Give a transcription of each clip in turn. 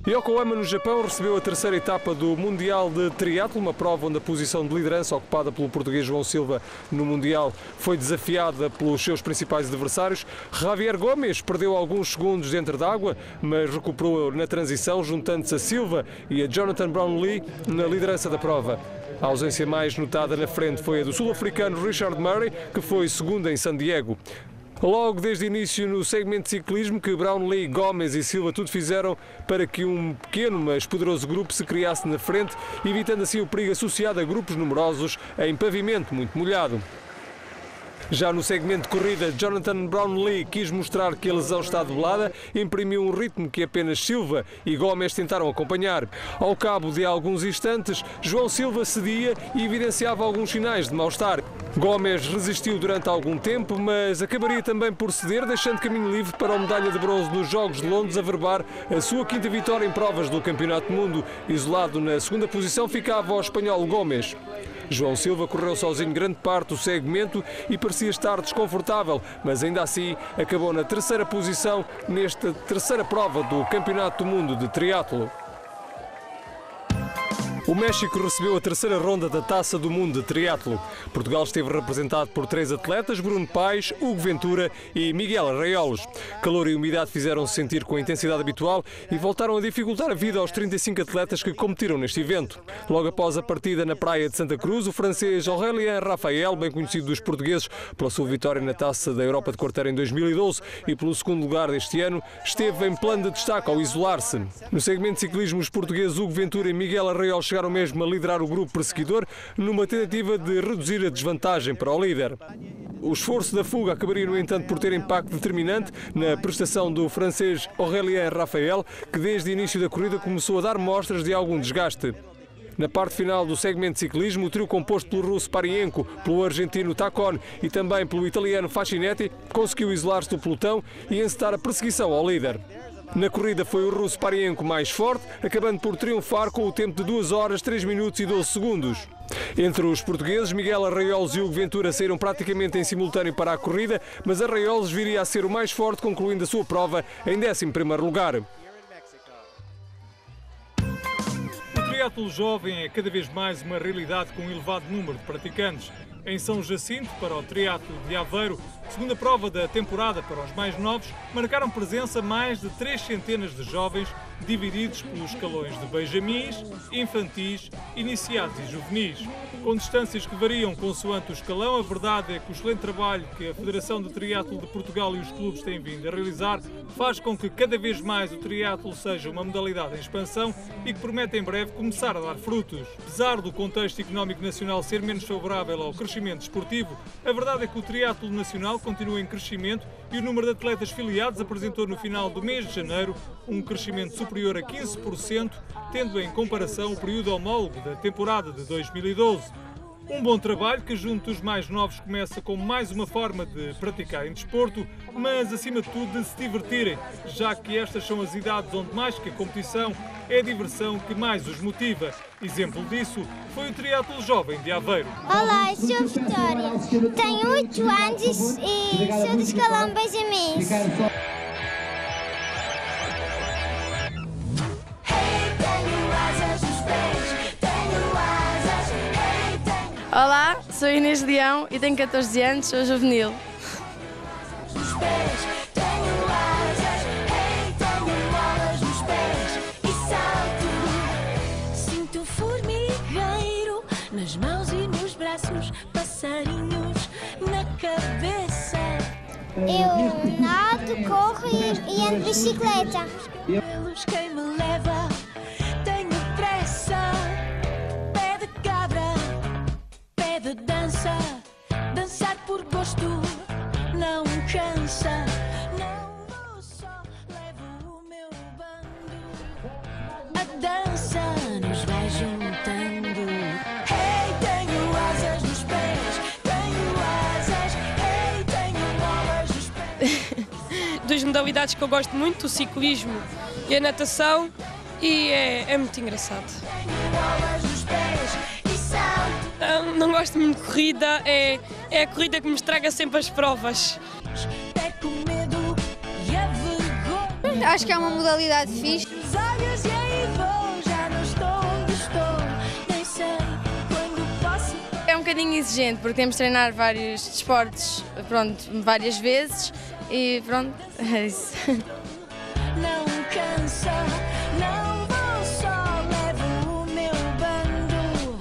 Yokohama, no Japão, recebeu a terceira etapa do Mundial de Triatlo, uma prova onde a posição de liderança ocupada pelo português João Silva no Mundial foi desafiada pelos seus principais adversários. Javier Gomes perdeu alguns segundos dentro d'água, mas recuperou na transição, juntando-se a Silva e a Jonathan Brownlee na liderança da prova. A ausência mais notada na frente foi a do sul-africano Richard Murray, que foi segundo em San Diego. Logo desde o início no segmento de ciclismo, que Brownlee, Gomes e Silva tudo fizeram para que um pequeno mas poderoso grupo se criasse na frente, evitando assim o perigo associado a grupos numerosos em pavimento muito molhado. Já no segmento de corrida, Jonathan Brownlee quis mostrar que a lesão está debelada, imprimiu um ritmo que apenas Silva e Gomes tentaram acompanhar. Ao cabo de alguns instantes, João Silva cedia e evidenciava alguns sinais de mal-estar. Gomes resistiu durante algum tempo, mas acabaria também por ceder, deixando caminho livre para a medalha de bronze nos Jogos de Londres, a verbar a sua quinta vitória em provas do Campeonato do Mundo. Isolado na segunda posição ficava o espanhol Gomes. João Silva correu sozinho grande parte do segmento e parecia estar desconfortável, mas ainda assim acabou na terceira posição nesta terceira prova do Campeonato do Mundo de Triatlo. O México recebeu a terceira ronda da Taça do Mundo de Triatlo. Portugal esteve representado por 3 atletas, Bruno Paes, Hugo Ventura e Miguel Arraiolos. Calor e umidade fizeram-se sentir com a intensidade habitual e voltaram a dificultar a vida aos 35 atletas que competiram neste evento. Logo após a partida na praia de Santa Cruz, o francês Aurélien Rafael, bem conhecido dos portugueses pela sua vitória na Taça da Europa de Quarteira em 2012 e pelo segundo lugar deste ano, esteve em plano de destaque ao isolar-se. No segmento de ciclismo, os portugueses Hugo Ventura e Miguel Arraiolos chegaram mesmo a liderar o grupo perseguidor numa tentativa de reduzir a desvantagem para o líder. O esforço da fuga acabaria, no entanto, por ter impacto determinante na prestação do francês Aurélien Rafael, que desde o início da corrida começou a dar mostras de algum desgaste. Na parte final do segmento de ciclismo, o trio composto pelo russo Parienko, pelo argentino Tacon e também pelo italiano Fascinetti conseguiu isolar-se do pelotão e encetar a perseguição ao líder. Na corrida foi o russo Parienko mais forte, acabando por triunfar com o tempo de 2 horas, 3 minutos e 12 segundos. Entre os portugueses, Miguel Arraiolos e Hugo Ventura saíram praticamente em simultâneo para a corrida, mas Arraiolos viria a ser o mais forte, concluindo a sua prova em 11º lugar. O triatlo jovem é cada vez mais uma realidade com um elevado número de praticantes. Em São Jacinto, para o triatlo de Aveiro, segunda prova da temporada para os mais novos, marcaram presença mais de 3 centenas de jovens, divididos pelos escalões de benjamins, infantis, iniciados e juvenis. Com distâncias que variam consoante o escalão, a verdade é que o excelente trabalho que a Federação de Triatlo de Portugal e os clubes têm vindo a realizar faz com que cada vez mais o triatlo seja uma modalidade em expansão e que promete em breve começar a dar frutos. Apesar do contexto económico nacional ser menos favorável ao crescimento desportivo, a verdade é que o triatlo nacional continua em crescimento e o número de atletas filiados apresentou no final do mês de janeiro um crescimento superior a 15%, tendo em comparação o período homólogo da temporada de 2012. Um bom trabalho que junto dos mais novos começa como mais uma forma de praticarem desporto, mas acima de tudo de se divertirem, já que estas são as idades onde mais que a competição é a diversão que mais os motiva. Exemplo disso foi o triatlo jovem de Aveiro. Olá, eu sou a Vitória, tenho 8 anos e sou do escalão benjamins. Olá, sou Inês Leão e tenho 14 anos, sou juvenil. Sinto o formigueiro nas mãos e nos braços, passarinhos na cabeça. Eu nado, corro e ando de bicicleta. Pelos quem me leva, tenho pressa. Pé de cabra, pé de dança, dançar por gosto não cansa. Não vou só, levo o meu bando. A dança nos vai juntando. Hey, tenho asas nos pés, tenho asas. Hey, tenho bolas nos pés. Duas modalidades que eu gosto muito, o ciclismo e a natação, e é muito engraçado. Não gosto muito de corrida, é a corrida que me estraga sempre as provas. Acho que é uma modalidade fixe. os olhos e aí vou. Já não estou onde estou, nem sei quando posso. É um bocadinho exigente porque temos de treinar vários desportos, pronto, várias vezes e pronto, é isso. Não cansa, não vou só, levo o meu bando.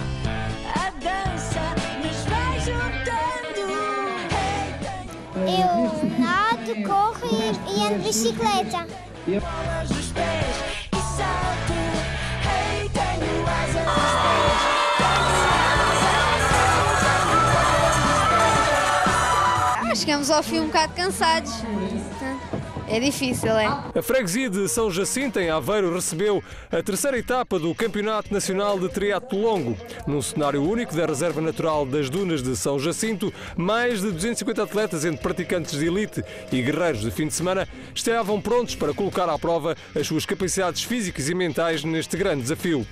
A dança nos vai juntando. Eu nado, corro e ando de bicicleta. Bolas dos pés e salto. Hey, tenho asas nos pés. Chegamos ao fim um bocado cansados. É difícil, é? A freguesia de São Jacinto, em Aveiro, recebeu a terceira etapa do Campeonato Nacional de Triatlo Longo. Num cenário único da Reserva Natural das Dunas de São Jacinto, mais de 250 atletas, entre praticantes de elite e guerreiros de fim de semana, estavam prontos para colocar à prova as suas capacidades físicas e mentais neste grande desafio.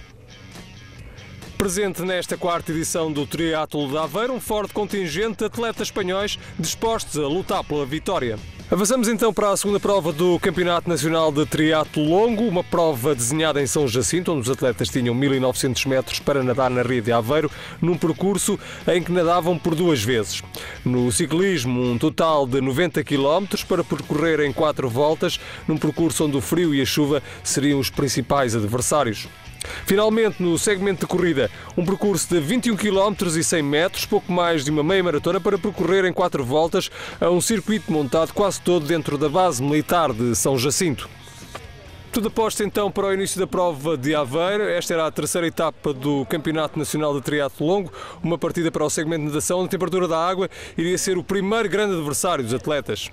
Presente nesta quarta edição do Triatlo de Aveiro, um forte contingente de atletas espanhóis dispostos a lutar pela vitória. Avançamos então para a segunda prova do Campeonato Nacional de Triatlo Longo, uma prova desenhada em São Jacinto, onde os atletas tinham 1900 metros para nadar na Ria de Aveiro, num percurso em que nadavam por 2 vezes. No ciclismo, um total de 90 km para percorrer em 4 voltas, num percurso onde o frio e a chuva seriam os principais adversários. Finalmente, no segmento de corrida, um percurso de 21 km e 100 metros, pouco mais de uma meia maratona para percorrer em 4 voltas a um circuito montado quase todo dentro da base militar de São Jacinto. Tudo aposto então para o início da prova de Aveiro. Esta era a terceira etapa do Campeonato Nacional de Triatlo Longo, uma partida para o segmento de natação. A temperatura da água iria ser o primeiro grande adversário dos atletas.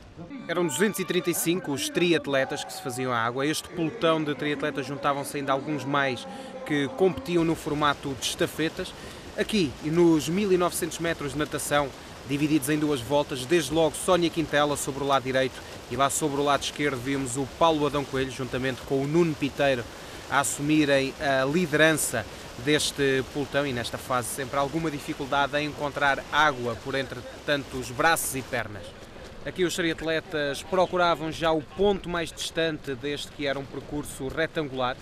Eram 235 os triatletas que se faziam à água. Este pelotão de triatletas juntavam-se ainda alguns mais que competiam no formato de estafetas. Aqui, nos 1900 metros de natação, divididos em 2 voltas, desde logo Sónia Quintela sobre o lado direito e lá sobre o lado esquerdo vimos o Paulo Adão Coelho, juntamente com o Nuno Piteiro, a assumirem a liderança deste pelotão e nesta fase sempre alguma dificuldade em encontrar água por entre tantos braços e pernas. Aqui os triatletas procuravam já o ponto mais distante deste que era um percurso retangular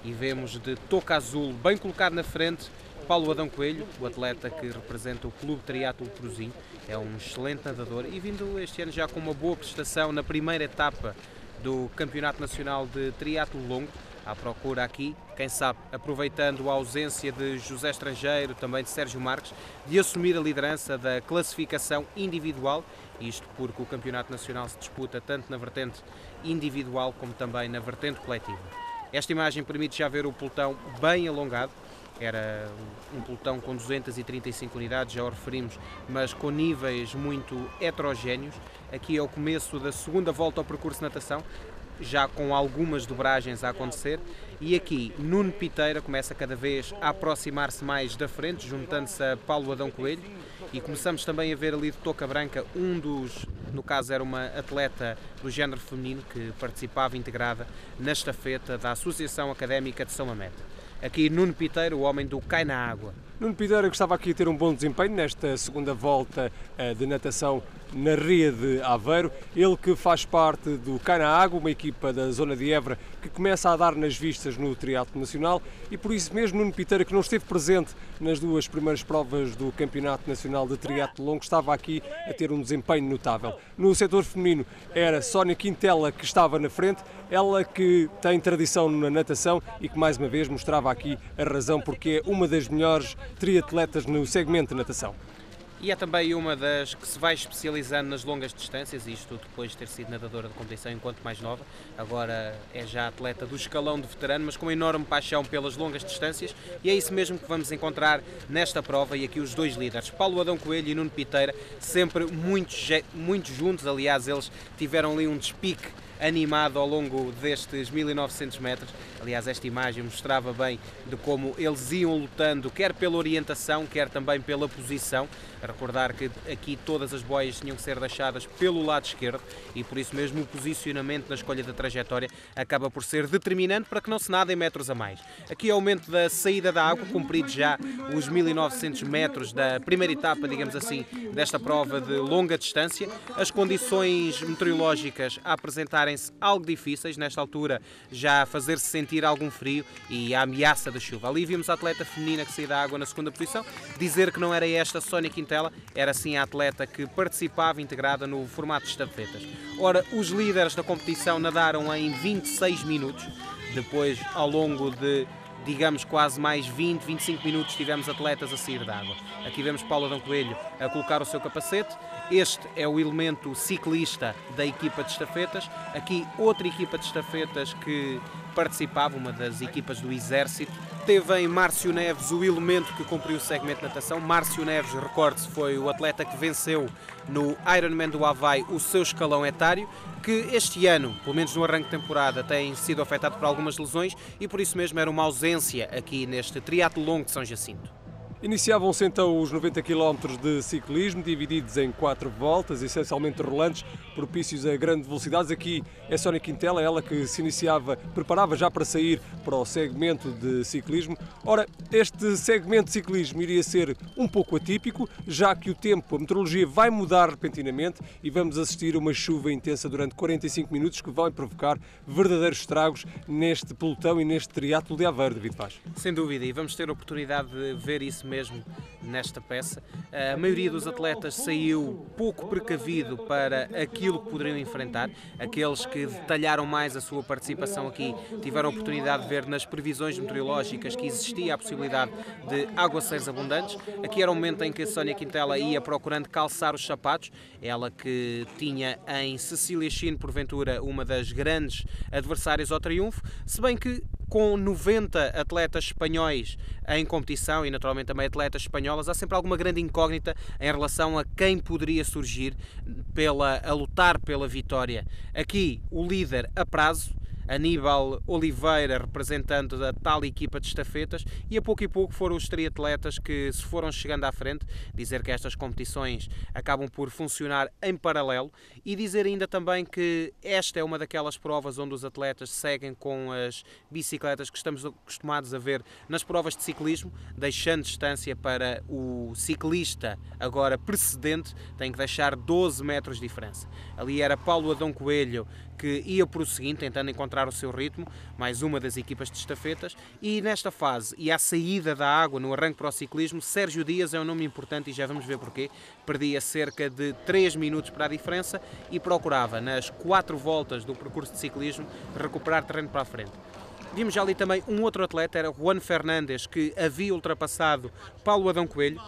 e vemos de touca azul bem colocado na frente Paulo Adão Coelho, o atleta que representa o Clube Triatlo Cruzinho, é um excelente nadador e vindo este ano já com uma boa prestação na primeira etapa do Campeonato Nacional de Triatlo Longo, à procura aqui, quem sabe, aproveitando a ausência de José Estrangeiro, também de Sérgio Marques, de assumir a liderança da classificação individual, isto porque o Campeonato Nacional se disputa tanto na vertente individual como também na vertente coletiva. Esta imagem permite já ver o pelotão bem alongado, era um pelotão com 235 unidades, já o referimos, mas com níveis muito heterogéneos. Aqui é o começo da segunda volta ao percurso de natação, já com algumas dobragens a acontecer, e aqui Nuno Piteira começa cada vez a aproximar-se mais da frente, juntando-se a Paulo Adão Coelho, e começamos também a ver ali de touca branca no caso era uma atleta do género feminino que participava integrada na estafeta da Associação Académica de São Mamede. Aqui Nuno Piteira, o homem do Cai na Água. Nuno Piteira, que estava aqui a ter um bom desempenho nesta segunda volta de natação na Ria de Aveiro, ele que faz parte do Cai na Água, uma equipa da zona de Évora que começa a dar nas vistas no triatlo nacional e por isso mesmo Nuno Piteira, que não esteve presente nas 2 primeiras provas do Campeonato Nacional de Triatlo Longo, estava aqui a ter um desempenho notável. No setor feminino era Sónia Quintela que estava na frente, ela que tem tradição na natação e que mais uma vez mostrava aqui a razão porque é uma das melhores triatletas no segmento de natação. E é também uma das que se vai especializando nas longas distâncias, isto depois de ter sido nadadora de competição enquanto mais nova. Agora é já atleta do escalão de veterano, mas com enorme paixão pelas longas distâncias. E é isso mesmo que vamos encontrar nesta prova. E aqui os 2 líderes, Paulo Adão Coelho e Nuno Piteira, sempre muito juntos. Aliás, eles tiveram ali um despique animado ao longo destes 1900 metros. Aliás, esta imagem mostrava bem de como eles iam lutando, quer pela orientação, quer também pela posição. A recordar que aqui todas as boias tinham que ser deixadas pelo lado esquerdo e por isso mesmo o posicionamento na escolha da trajetória acaba por ser determinante para que não se nadem metros a mais. Aqui é o momento da saída da água, cumpridos já os 1900 metros da primeira etapa, digamos assim, desta prova de longa distância. As condições meteorológicas a apresentar tornarem-se algo difíceis, nesta altura já a fazer-se sentir algum frio e a ameaça da chuva. Ali vimos a atleta feminina que saiu da água na segunda posição, dizer que não era esta Sónia Quintela, era sim a atleta que participava integrada no formato de estafetas. Ora, os líderes da competição nadaram em 26 minutos, depois ao longo de, digamos, quase mais 20, 25 minutos tivemos atletas a sair da água. Aqui vemos Paulo Adão Coelho a colocar o seu capacete. Este é o elemento ciclista da equipa de estafetas. Aqui outra equipa de estafetas que participava, uma das equipas do Exército. Teve em Márcio Neves o elemento que cumpriu o segmento de natação. Márcio Neves, recorde-se, foi o atleta que venceu no Ironman do Havaí o seu escalão etário, que este ano, pelo menos no arranque de temporada, tem sido afetado por algumas lesões e por isso mesmo era uma ausência aqui neste triatlo longo de São Jacinto. Iniciavam-se então os 90 km de ciclismo, divididos em 4 voltas, essencialmente rolantes, propícios a grandes velocidades. Aqui é Sónia Quintela, ela que se preparava já para sair para o segmento de ciclismo. Ora, este segmento de ciclismo iria ser um pouco atípico, já que o tempo, a meteorologia vai mudar repentinamente e vamos assistir a uma chuva intensa durante 45 minutos que vai provocar verdadeiros estragos neste pelotão e neste triatlo de Aveiro, David Vaz. Sem dúvida, e vamos ter a oportunidade de ver isso mesmo nesta peça. A maioria dos atletas saiu pouco precavido para aquilo que poderiam enfrentar. Aqueles que detalharam mais a sua participação aqui tiveram a oportunidade de ver nas previsões meteorológicas que existia a possibilidade de aguaceiros abundantes. Aqui era o momento em que a Sónia Quintela ia procurando calçar os sapatos, ela que tinha em Cecília Chine, porventura, uma das grandes adversárias ao triunfo, se bem que com 90 atletas espanhóis em competição e naturalmente também atletas espanholas, há sempre alguma grande incógnita em relação a quem poderia surgir a lutar pela vitória. Aqui o líder a prazo, Aníbal Oliveira, representando a tal equipa de estafetas, e a pouco foram os triatletas que se foram chegando à frente. Dizer que estas competições acabam por funcionar em paralelo e dizer ainda também que esta é uma daquelas provas onde os atletas seguem com as bicicletas que estamos acostumados a ver nas provas de ciclismo, deixando distância para o ciclista agora precedente, tem que deixar 12 metros de diferença. Ali era Paulo Adão Coelho que ia prosseguindo, tentando encontrar o seu ritmo, mais uma das equipas de estafetas, e nesta fase e à saída da água, no arranque para o ciclismo, Sérgio Dias é um nome importante e já vamos ver porquê. Perdia cerca de 3 minutos para a diferença e procurava, nas 4 voltas do percurso de ciclismo, recuperar terreno para a frente. Vimos já ali também um outro atleta, era Juan Fernandes, que havia ultrapassado Paulo Adão Coelho,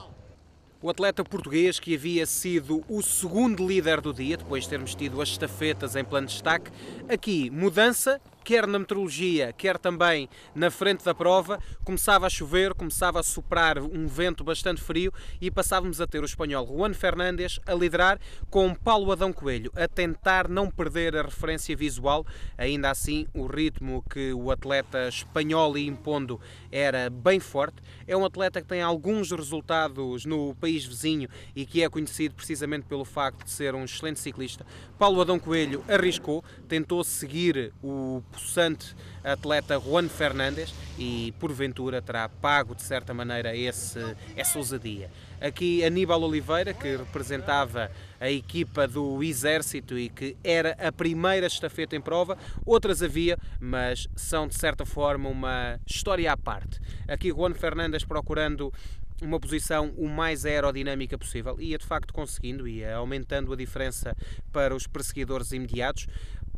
o atleta português que havia sido o segundo líder do dia, depois de termos tido as estafetas em plano de destaque. Aqui, mudança, quer na meteorologia, quer também na frente da prova. Começava a chover, começava a soprar um vento bastante frio e passávamos a ter o espanhol Juan Fernandes a liderar, com Paulo Adão Coelho a tentar não perder a referência visual. Ainda assim, o ritmo que o atleta espanhol ia impondo era bem forte. É um atleta que tem alguns resultados no país vizinho e que é conhecido precisamente pelo facto de ser um excelente ciclista. Paulo Adão Coelho arriscou, tentou seguir o possante atleta Juan Fernandes e porventura terá pago de certa maneira essa ousadia. Aqui Aníbal Oliveira, que representava a equipa do Exército e que era a primeira estafeta em prova. Outras havia, mas são de certa forma uma história à parte. Aqui Juan Fernandes procurando uma posição o mais aerodinâmica possível, ia de facto conseguindo, ia aumentando a diferença para os perseguidores imediatos.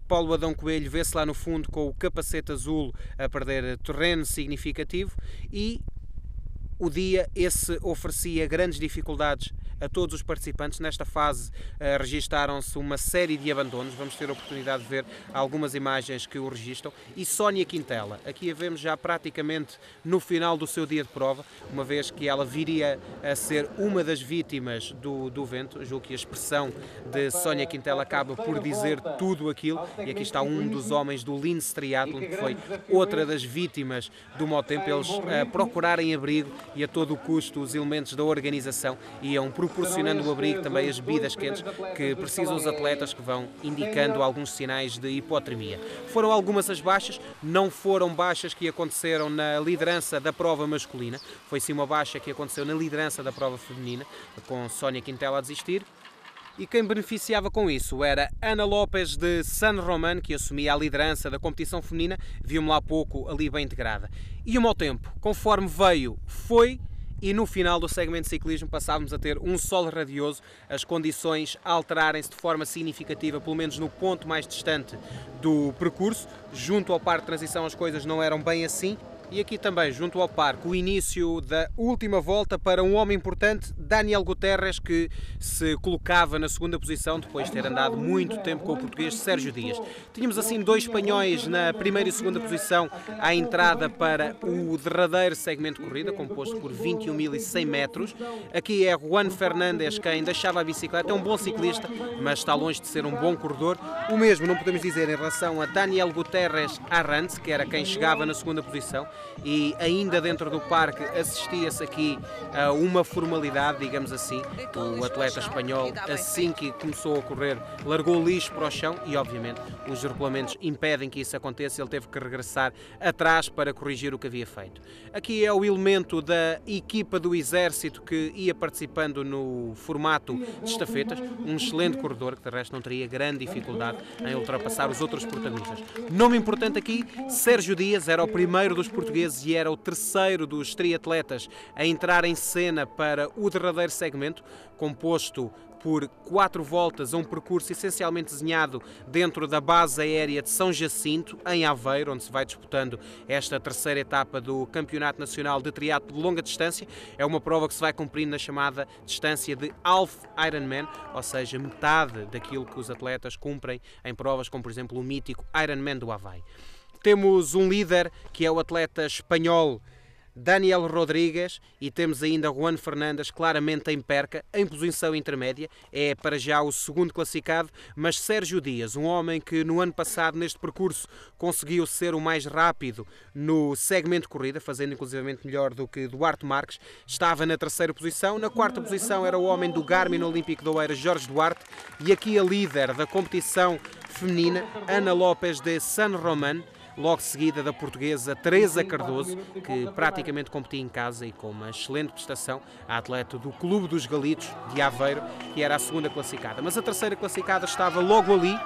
Paulo Adão Coelho vê-se lá no fundo com o capacete azul a perder terreno significativo e o dia esse oferecia grandes dificuldades a todos os participantes. Nesta fase registaram-se uma série de abandonos, vamos ter a oportunidade de ver algumas imagens que o registram. E Sónia Quintela, aqui a vemos já praticamente no final do seu dia de prova, uma vez que ela viria a ser uma das vítimas do vento. Julgo que a expressão de Sónia Quintela acaba por dizer tudo aquilo, e aqui está um dos homens do Lince Triathlon, que foi outra das vítimas do mau tempo. Eles procurarem abrigo e a todo o custo os elementos da organização iam proporcionando o abrigo, também as bebidas quentes que precisam os atletas, que vão indicando alguns sinais de hipotermia. Foram algumas as baixas, não foram baixas que aconteceram na liderança da prova masculina, foi sim uma baixa que aconteceu na liderança da prova feminina, com Sónia Quintela a desistir. E quem beneficiava com isso era Ana Lopes de San Román, que assumia a liderança da competição feminina, viu-me lá há pouco ali bem integrada. E o mau tempo, conforme veio, foi, e no final do segmento de ciclismo passávamos a ter um sol radioso, as condições a alterarem-se de forma significativa, pelo menos no ponto mais distante do percurso. Junto ao par de transição as coisas não eram bem assim. E aqui também, junto ao parque, o início da última volta para um homem importante, Daniel Guterres, que se colocava na segunda posição depois de ter andado muito tempo com o português Sérgio Dias. Tínhamos assim dois espanhóis na primeira e segunda posição à entrada para o derradeiro segmento de corrida, composto por 21.100 metros. Aqui é Juan Fernández quem deixava a bicicleta, é um bom ciclista, mas está longe de ser um bom corredor. O mesmo não podemos dizer em relação a Daniel Guterres Arranz, que era quem chegava na segunda posição. E ainda dentro do parque assistia-se aqui a uma formalidade, digamos assim. O atleta espanhol, assim que começou a correr, largou o lixo para o chão e, obviamente, os regulamentos impedem que isso aconteça. Ele teve que regressar atrás para corrigir o que havia feito. Aqui é o elemento da equipa do Exército que ia participando no formato de estafetas. Um excelente corredor que, de resto, não teria grande dificuldade em ultrapassar os outros protagonistas. Nome importante aqui, Sérgio Dias, era o primeiro dos portugueses e era o terceiro dos triatletas a entrar em cena para o derradeiro segmento, composto por 4 voltas a um percurso essencialmente desenhado dentro da base aérea de São Jacinto, em Aveiro, onde se vai disputando esta terceira etapa do Campeonato Nacional de Triatlo de Longa Distância. É uma prova que se vai cumprindo na chamada distância de Half Ironman, ou seja, metade daquilo que os atletas cumprem em provas como, por exemplo, o mítico Ironman do Havaí. Temos um líder que é o atleta espanhol Daniel Rodrigues e temos ainda Juan Fernández claramente em perca, em posição intermédia, é para já o segundo classificado, mas Sérgio Dias, um homem que no ano passado neste percurso conseguiu ser o mais rápido no segmento de corrida, fazendo inclusivamente melhor do que Duarte Marques, estava na terceira posição. Na quarta posição era o homem do Garmin Olímpico de Oeiras, Jorge Duarte, e aqui a líder da competição feminina, Ana Lopes de San Román, logo seguida da portuguesa Teresa Cardoso, que praticamente competia em casa e com uma excelente prestação, a atleta do Clube dos Galitos de Aveiro, que era a segunda classificada. Mas a terceira classificada estava logo ali,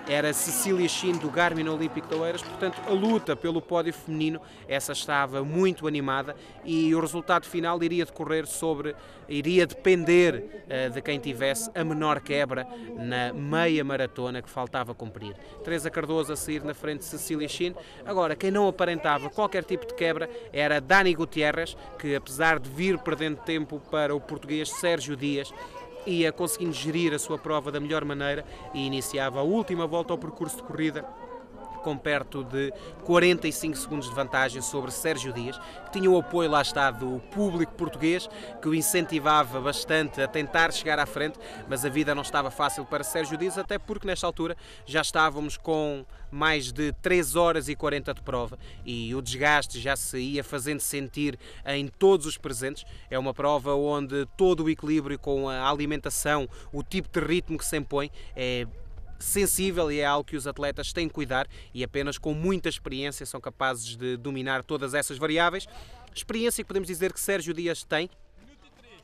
era Cecília Chin do Garmin Olímpico de Oeiras, portanto a luta pelo pódio feminino, essa estava muito animada e o resultado final iria depender de quem tivesse a menor quebra na meia maratona que faltava cumprir. Teresa Cardoso a sair na frente de Cecília Chin. Agora, quem não aparentava qualquer tipo de quebra era Dani Gutierrez, que apesar de vir perdendo tempo para o português Sérgio Dias, ia conseguindo gerir a sua prova da melhor maneira e iniciava a última volta ao percurso de corrida com perto de 45 segundos de vantagem sobre Sérgio Dias, que tinha o apoio, lá está, do público português, que o incentivava bastante a tentar chegar à frente, mas a vida não estava fácil para Sérgio Dias, até porque nesta altura já estávamos com mais de 3 horas e 40 de prova e o desgaste já se ia fazendo sentir em todos os presentes. É uma prova onde todo o equilíbrio com a alimentação, o tipo de ritmo que se impõe é sensível e é algo que os atletas têm que cuidar e apenas com muita experiência são capazes de dominar todas essas variáveis. Experiência que podemos dizer que Sérgio Dias tem.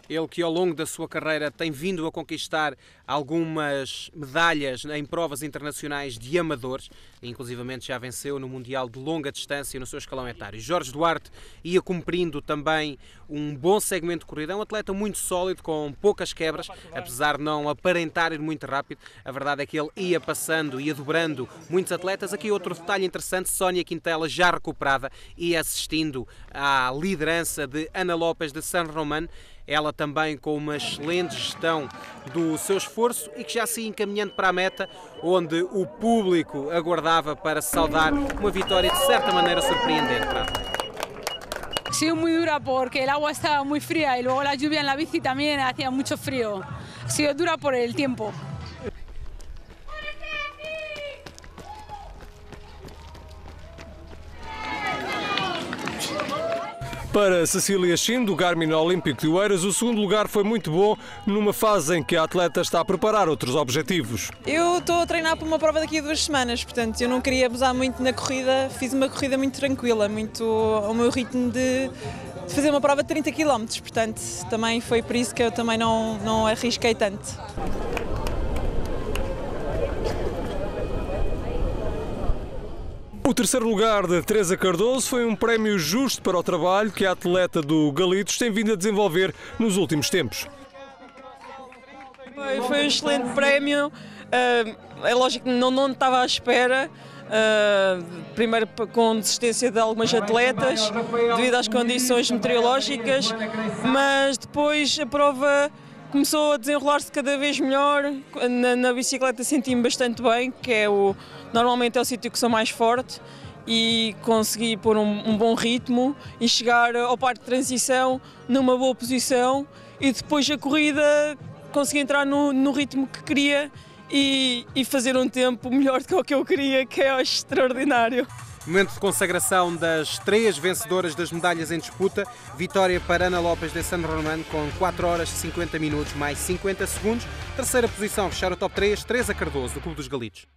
Ele que ao longo da sua carreira tem vindo a conquistar algumas medalhas em provas internacionais de amadores, inclusivamente já venceu no Mundial de Longa Distância no seu escalão etário. Jorge Duarte ia cumprindo também um bom segmento de corrida, é um atleta muito sólido, com poucas quebras, apesar de não aparentar ir muito rápido, a verdade é que ele ia passando, ia dobrando muitos atletas. Aqui outro detalhe interessante, Sónia Quintela já recuperada e assistindo à liderança de Ana Lopes de San Román, ela também com uma excelente gestão do seu esforço e que já se ia encaminhando para a meta, onde o público aguardava para saudar uma vitória de certa maneira surpreendente para a atleta. Ha sido muy dura porque el agua estaba muy fría y luego la lluvia en la bici también hacía mucho frío. Ha sido dura por el tiempo. Para Cecília Chin, do Garmin Olímpico de Oeiras, o segundo lugar foi muito bom numa fase em que a atleta está a preparar outros objetivos. Eu estou a treinar para uma prova daqui a 2 semanas, portanto eu não queria abusar muito na corrida, fiz uma corrida muito tranquila, muito ao meu ritmo de fazer uma prova de 30 km, portanto também foi por isso que eu também não arrisquei tanto. O terceiro lugar de Teresa Cardoso foi um prémio justo para o trabalho que a atleta do Galitos tem vindo a desenvolver nos últimos tempos. Foi um excelente prémio, é lógico que não estava à espera, primeiro com desistência de algumas atletas devido às condições meteorológicas, mas depois a prova começou a desenrolar-se cada vez melhor. Na bicicleta senti-me bastante bem, que normalmente é o sítio que sou mais forte, e consegui pôr um bom ritmo e chegar ao parque de transição numa boa posição, e depois a corrida consegui entrar no ritmo que queria e fazer um tempo melhor do que o que eu queria, que é extraordinário. Momento de consagração das 3 vencedoras das medalhas em disputa. Vitória para Ana Lopes de San Román com 4 horas 50 minutos mais 50 segundos. Terceira posição, fechar o top 3, Teresa Cardoso, do Clube dos Galitos.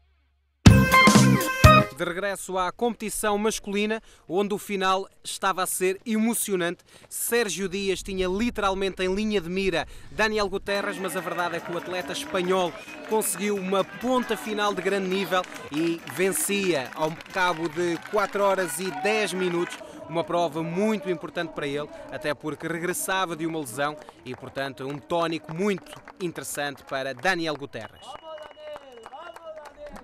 De regresso à competição masculina, onde o final estava a ser emocionante. Sérgio Dias tinha literalmente em linha de mira Daniel Guterres, mas a verdade é que o atleta espanhol conseguiu uma ponta final de grande nível e vencia ao cabo de 4 horas e 10 minutos. Uma prova muito importante para ele, até porque regressava de uma lesão e, portanto, um tónico muito interessante para Daniel Guterres.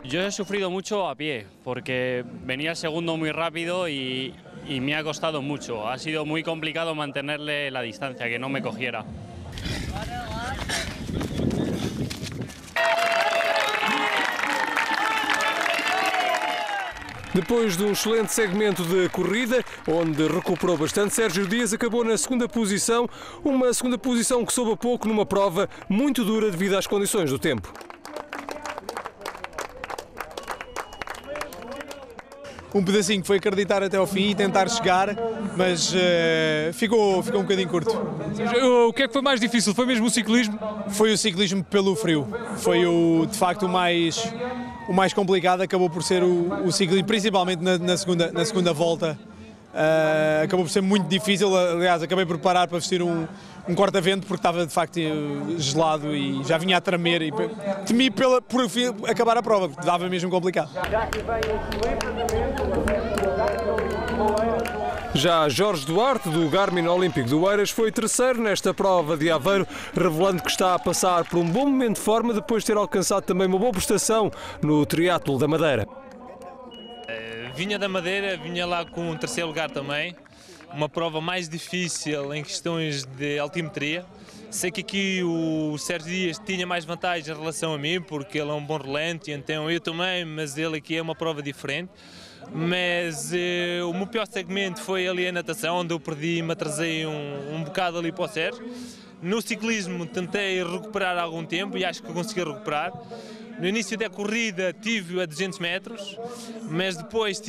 Yo he sufrido mucho a pie, porque venía el segundo muy rápido y me ha costado mucho. Ha sido muy complicado mantenerle la distancia, que no me cogiera. Depois de um excelente segmento de corrida, onde recuperou bastante, Sérgio Dias acabou na segunda posição, uma segunda posição que soube a pouco numa prova muito dura devido às condições do tempo. Um pedacinho que foi acreditar até ao fim e tentar chegar, mas ficou um bocadinho curto. O que é que foi mais difícil? Foi mesmo o ciclismo? Foi o ciclismo pelo frio. Foi de facto o mais complicado, acabou por ser o ciclismo, principalmente na segunda volta. Acabou por ser muito difícil, aliás, acabei por parar para vestir um corta-vento porque estava de facto gelado e já vinha a tremer e temi por acabar a prova, porque dava mesmo complicado. Já Jorge Duarte, do Garmin Olímpico do Oeiras, foi terceiro nesta prova de Aveiro, revelando que está a passar por um bom momento de forma depois de ter alcançado também uma boa prestação no triatlo da Madeira. Vinha da Madeira, vinha lá com um terceiro lugar também, uma prova mais difícil em questões de altimetria. Sei que aqui o Sérgio Dias tinha mais vantagem em relação a mim, porque ele é um bom relente, então eu também, mas ele aqui é uma prova diferente. Mas o meu pior segmento foi ali a natação, onde eu perdi e me atrasei um bocado ali para o Sérgio. No ciclismo tentei recuperar algum tempo e acho que consegui recuperar. No início da corrida tive a 200 metros, mas depois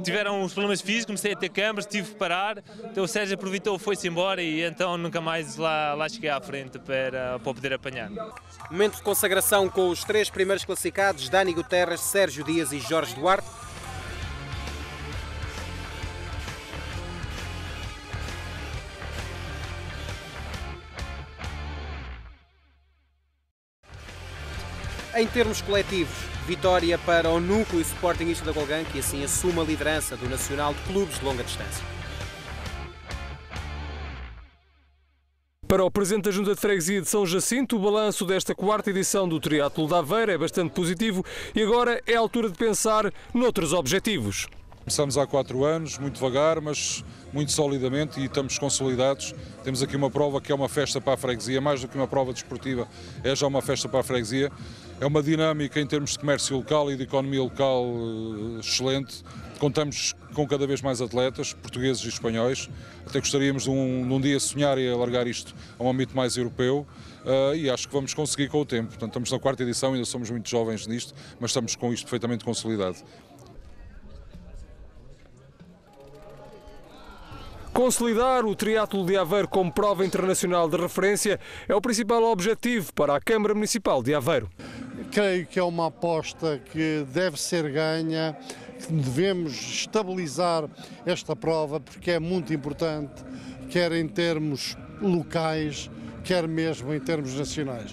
tiveram os problemas físicos, comecei a ter câmaras, tive que parar, então o Sérgio aproveitou, foi-se embora e então nunca mais lá cheguei à frente para poder apanhar. Momento de consagração com os 3 primeiros classificados, Dani Guterres, Sérgio Dias e Jorge Duarte. Em termos coletivos, vitória para o núcleo Sportingista da Golgã, que assim assume a liderança do Nacional de Clubes de Longa Distância. Para o Presidente da Junta de Freguesia de São Jacinto, o balanço desta 4ª edição do Triatlo de Aveiro é bastante positivo e agora é a altura de pensar noutros objetivos. Começamos há 4 anos, muito devagar, mas muito solidamente e estamos consolidados. Temos aqui uma prova que é uma festa para a freguesia, mais do que uma prova desportiva, é já uma festa para a freguesia. É uma dinâmica em termos de comércio local e de economia local excelente. Contamos com cada vez mais atletas, portugueses e espanhóis. Até gostaríamos de um dia sonhar e alargar isto a um âmbito mais europeu. E acho que vamos conseguir com o tempo. Portanto, estamos na 4ª edição, ainda somos muito jovens nisto, mas estamos com isto perfeitamente consolidado. Consolidar o triatlo de Aveiro como prova internacional de referência é o principal objetivo para a Câmara Municipal de Aveiro. Creio que é uma aposta que deve ser ganha, que devemos estabilizar esta prova porque é muito importante, quer em termos locais, quer mesmo em termos nacionais.